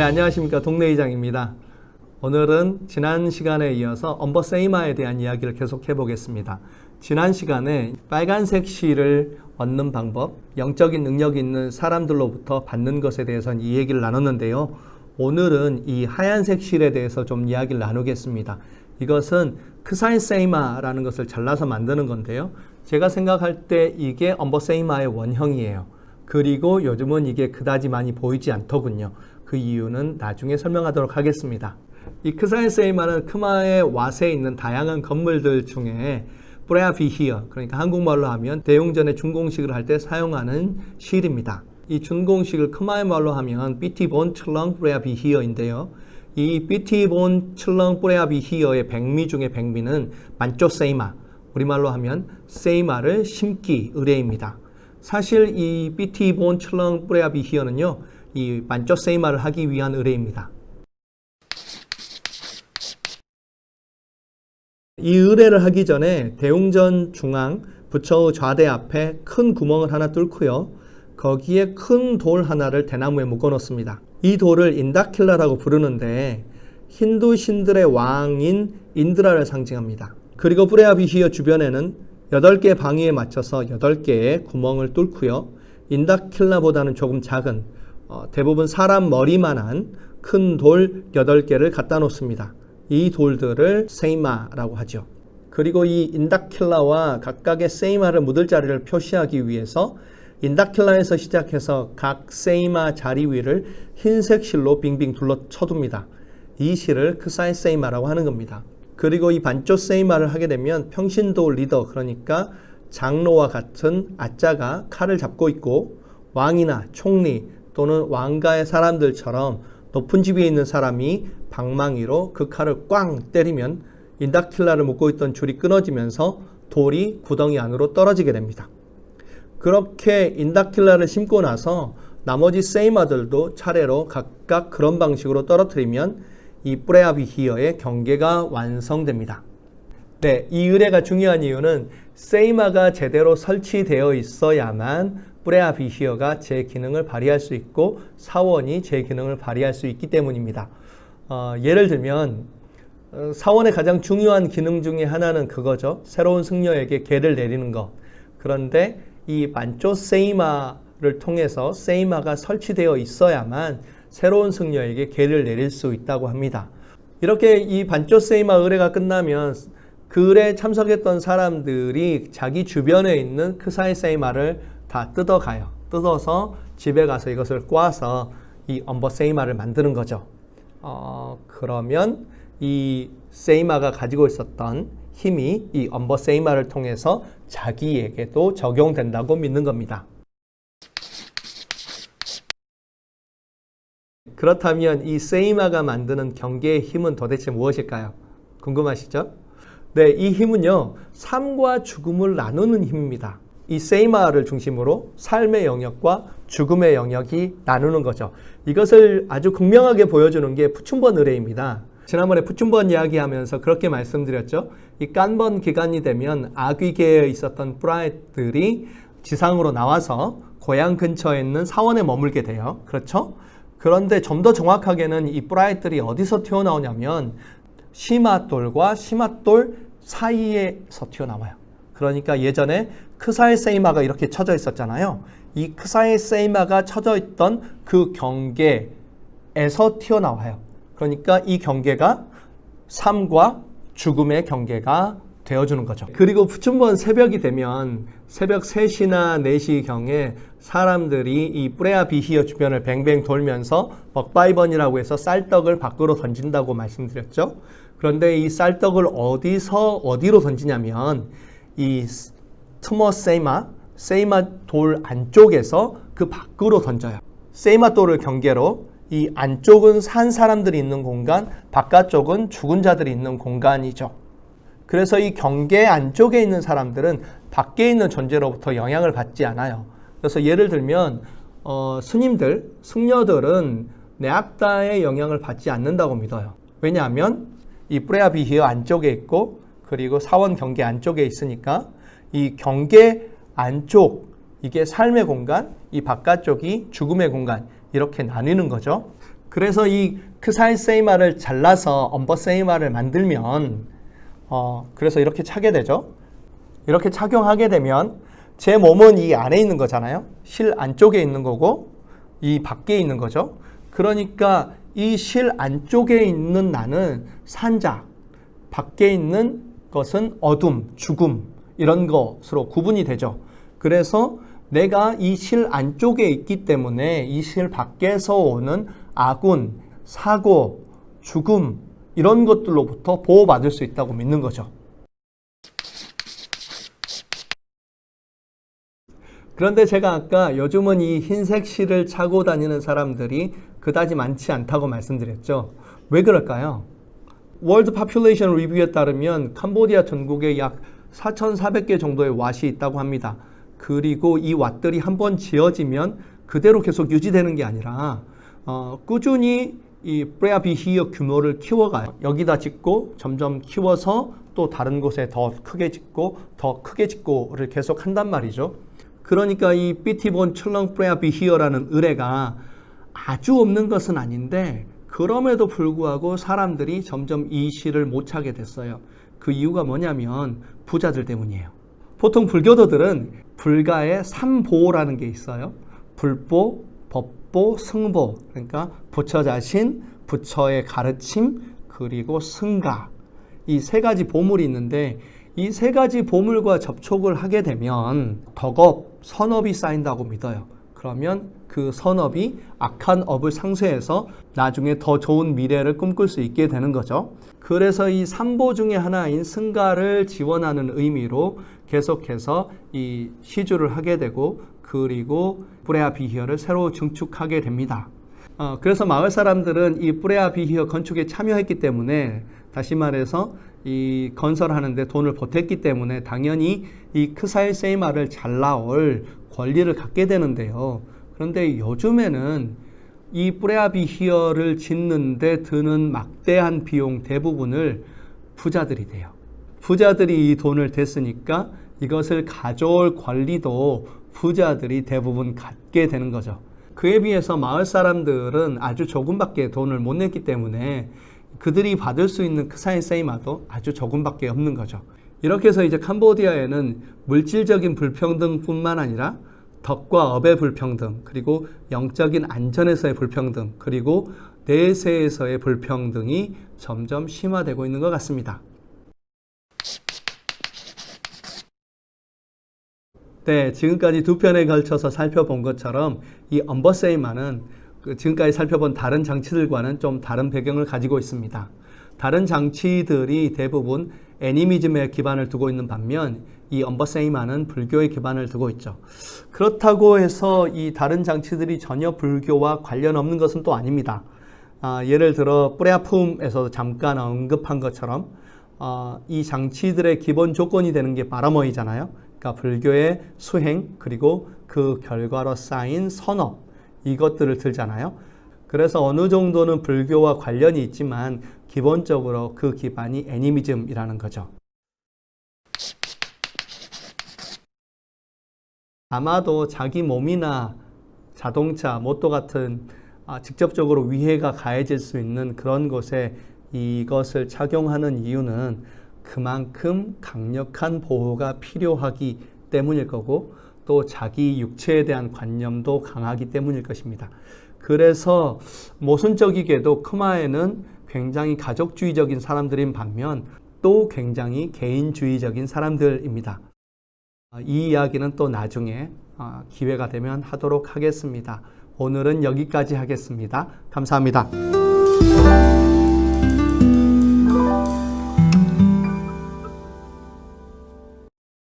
안녕하십니까. 동네이장입니다. 오늘은 지난 시간에 이어서 엄버세이마에 대한 이야기를 계속 해보겠습니다. 지난 시간에 빨간색 실을 얻는 방법, 영적인 능력이 있는 사람들로부터 받는 것에 대해서는 이 얘기를 나눴는데요. 오늘은 이 하얀색 실에 대해서 좀 이야기를 나누겠습니다. 이것은 크사이세이마라는 것을 잘라서 만드는 건데요. 제가 생각할 때 이게 엄버세이마의 원형이에요. 그리고 요즘은 이게 그다지 많이 보이지 않더군요. 그 이유는 나중에 설명하도록 하겠습니다. 이 크사이세이마는 크마의 왓에 있는 다양한 건물들 중에 뿌레아비히어, 그러니까 한국말로 하면 대웅전의 준공식을 할 때 사용하는 실입니다. 이 준공식을 크마의 말로 하면 삐티본 칠렁 뿌레아비히어인데요. 이 삐티본 칠렁 뿌레아비히어의 백미 중에 백미는 만쪼세이마, 우리말로 하면 세이마를 심기 의뢰입니다. 사실 이 삐티본 칠렁 뿌레아비히어는요, 이 만쪼세이마를 하기 위한 의뢰입니다. 이 의뢰를 하기 전에 대웅전 중앙 부처의 좌대 앞에 큰 구멍을 하나 뚫고요. 거기에 큰 돌 하나를 대나무에 묶어 놓습니다. 이 돌을 인다킬라라고 부르는데 힌두 신들의 왕인 인드라를 상징합니다. 그리고 뿌레아비히어 주변에는 8개의 방위에 맞춰서 8개의 구멍을 뚫고요. 인다킬라보다는 조금 작은 대부분 사람 머리만한 큰 돌 8개를 갖다 놓습니다. 이 돌들을 세이마라고 하죠. 그리고 이 인다킬라와 각각의 세이마를 묻을 자리를 표시하기 위해서 인다킬라에서 시작해서 각 세이마 자리 위를 흰색 실로 빙빙 둘러 쳐둡니다. 이 실을 크사이세이마라고 하는 겁니다. 그리고 이 반쪼세이마를 하게 되면 평신도 리더, 그러니까 장로와 같은 아짜가 칼을 잡고 있고 왕이나 총리 또는 왕가의 사람들처럼 높은 집에 있는 사람이 방망이로 그 칼을 꽝 때리면 인다킬라를 묶고 있던 줄이 끊어지면서 돌이 구덩이 안으로 떨어지게 됩니다. 그렇게 인다킬라를 심고 나서 나머지 세이마들도 차례로 각각 그런 방식으로 떨어뜨리면 이 뿌레아비히어의 경계가 완성됩니다. 네, 이 의뢰가 중요한 이유는 세이마가 제대로 설치되어 있어야만 뿌레아비히어가 제 기능을 발휘할 수 있고 사원이 제 기능을 발휘할 수 있기 때문입니다. 예를 들면 사원의 가장 중요한 기능 중에 하나는 그거죠. 새로운 승려에게 계를 내리는 것. 그런데 이 만쪼세이마를 통해서 세이마가 설치되어 있어야만 새로운 승려에게 계를 내릴 수 있다고 합니다. 이렇게 이 반쪼세이마 의뢰가 끝나면 그 의뢰에 참석했던 사람들이 자기 주변에 있는 크사이세이마를 다 뜯어가요. 뜯어서 집에 가서 이것을 꽈서 이 엄버세이마를 만드는 거죠. 그러면 이 세이마가 가지고 있었던 힘이 이 엄버세이마를 통해서 자기에게도 적용된다고 믿는 겁니다. 그렇다면 이 세이마가 만드는 경계의 힘은 도대체 무엇일까요? 궁금하시죠? 네, 이 힘은요, 삶과 죽음을 나누는 힘입니다. 이 세이마를 중심으로 삶의 영역과 죽음의 영역이 나누는 거죠. 이것을 아주 극명하게 보여주는 게 푸춘번 의뢰입니다. 지난번에 푸춘번 이야기하면서 그렇게 말씀드렸죠. 이 깐번 기간이 되면 아귀계에 있었던 뿌라이들이 지상으로 나와서 고향 근처에 있는 사원에 머물게 돼요. 그렇죠? 그런데 좀 더 정확하게는 이 뿌라이들이 어디서 튀어나오냐면 시마돌과 시마돌 사이에서 튀어나와요. 그러니까 예전에 크사이세이마가 이렇게 쳐져 있었잖아요. 이 크사이세이마가 쳐져 있던 그 경계에서 튀어나와요. 그러니까 이 경계가 삶과 죽음의 경계가 되어주는 거죠. 그리고 푸춘번 새벽이 되면 새벽 3시나 4시경에 사람들이 이 뿌레아비히어 주변을 뱅뱅 돌면서 먹바이번이라고 해서 쌀떡을 밖으로 던진다고 말씀드렸죠. 그런데 이 쌀떡을 어디로 던지냐면 이 세이마 돌 안쪽에서 그 밖으로 던져요. 세이마 돌을 경계로 이 안쪽은 산 사람들이 있는 공간, 바깥쪽은 죽은 자들이 있는 공간이죠. 그래서 이 경계 안쪽에 있는 사람들은 밖에 있는 존재로부터 영향을 받지 않아요. 그래서 예를 들면 스님들, 승려들은 네악다의 영향을 받지 않는다고 믿어요. 왜냐하면 이 뿌레아비히어 안쪽에 있고 그리고 사원 경계 안쪽에 있으니까 이 경계 안쪽, 이게 삶의 공간, 이 바깥쪽이 죽음의 공간, 이렇게 나뉘는 거죠. 그래서 이 크사이 세이마를 잘라서 엄버 세이마를 만들면 그래서 이렇게 차게 되죠. 이렇게 착용하게 되면 제 몸은 이 안에 있는 거잖아요. 실 안쪽에 있는 거고 이 밖에 있는 거죠. 그러니까 이 실 안쪽에 있는 나는 산자, 밖에 있는 것은 어둠, 죽음 이런 것으로 구분이 되죠. 그래서 내가 이 실 안쪽에 있기 때문에 이 실 밖에서 오는 아군, 사고, 죽음 이런 것들로부터 보호받을 수 있다고 믿는 거죠. 그런데 제가 아까 요즘은 이 흰색 실을 차고 다니는 사람들이 그다지 많지 않다고 말씀드렸죠. 왜 그럴까요? 월드 파퓰레이션 리뷰에 따르면 캄보디아 전국에 약 4,400개 정도의 왓이 있다고 합니다. 그리고 이 왓들이 한번 지어지면 그대로 계속 유지되는 게 아니라 꾸준히 이 프레아비히어 규모를 키워가요. 여기다 짓고 점점 키워서 또 다른 곳에 더 크게 짓고 더 크게 짓고를 계속 한단 말이죠. 그러니까 이 삐티본 철렁 프레아비히어라는 의뢰가 아주 없는 것은 아닌데 그럼에도 불구하고 사람들이 점점 이 실을 못 차게 됐어요. 그 이유가 뭐냐면 부자들 때문이에요. 보통 불교도들은 불가의 삼보라는 게 있어요. 불보, 법보, 승보. 그러니까 부처 자신, 부처의 가르침, 그리고 승가. 이 세 가지 보물이 있는데 이 세 가지 보물과 접촉을 하게 되면 덕업, 선업이 쌓인다고 믿어요. 그러면 그 선업이 악한 업을 상쇄해서 나중에 더 좋은 미래를 꿈꿀 수 있게 되는 거죠. 그래서 이 삼보 중에 하나인 승가를 지원하는 의미로 계속해서 이 시주를 하게 되고 그리고 프레아비히어를 새로 증축하게 됩니다. 그래서 마을 사람들은 이 프레아비히어 건축에 참여했기 때문에 다시 말해서 이 건설하는데 돈을 보탰기 때문에 당연히 이 크사이 세이마를 잘 나올 권리를 갖게 되는데요. 그런데 요즘에는 이 프레아비히어를 짓는데 드는 막대한 비용 대부분을 부자들이 돼요. 부자들이 이 돈을 댔으니까 이것을 가져올 권리도 부자들이 대부분 갖게 되는 거죠. 그에 비해서 마을 사람들은 아주 조금밖에 돈을 못 냈기 때문에 그들이 받을 수 있는 크사이 세이마도 아주 조금밖에 없는 거죠. 이렇게 해서 이제 캄보디아에는 물질적인 불평등뿐만 아니라 덕과 업의 불평등, 그리고 영적인 안전에서의 불평등, 그리고 내세에서의 불평등이 점점 심화되고 있는 것 같습니다. 네, 지금까지 두 편에 걸쳐서 살펴본 것처럼 이 엄버 세이마는 지금까지 살펴본 다른 장치들과는 좀 다른 배경을 가지고 있습니다. 다른 장치들이 대부분 애니미즘에 기반을 두고 있는 반면 이 엄버 세이마는 불교에 기반을 두고 있죠. 그렇다고 해서 이 다른 장치들이 전혀 불교와 관련 없는 것은 또 아닙니다. 예를 들어 뿌레아품에서 잠깐 언급한 것처럼 이 장치들의 기본 조건이 되는 게 바라머이잖아요. 그러니까 불교의 수행 그리고 그 결과로 쌓인 선업 이것들을 들잖아요. 그래서 어느 정도는 불교와 관련이 있지만 기본적으로 그 기반이 애니미즘이라는 거죠. 아마도 자기 몸이나 자동차, 모토 같은 직접적으로 위해가 가해질 수 있는 그런 곳에 이것을 착용하는 이유는 그만큼 강력한 보호가 필요하기 때문일 거고 또 자기 육체에 대한 관념도 강하기 때문일 것입니다. 그래서 모순적이게도 khmer에는 굉장히 가족주의적인 사람들인 반면 또 굉장히 개인주의적인 사람들입니다. 이 이야기는 또 나중에 기회가 되면 하도록 하겠습니다. 오늘은 여기까지 하겠습니다. 감사합니다.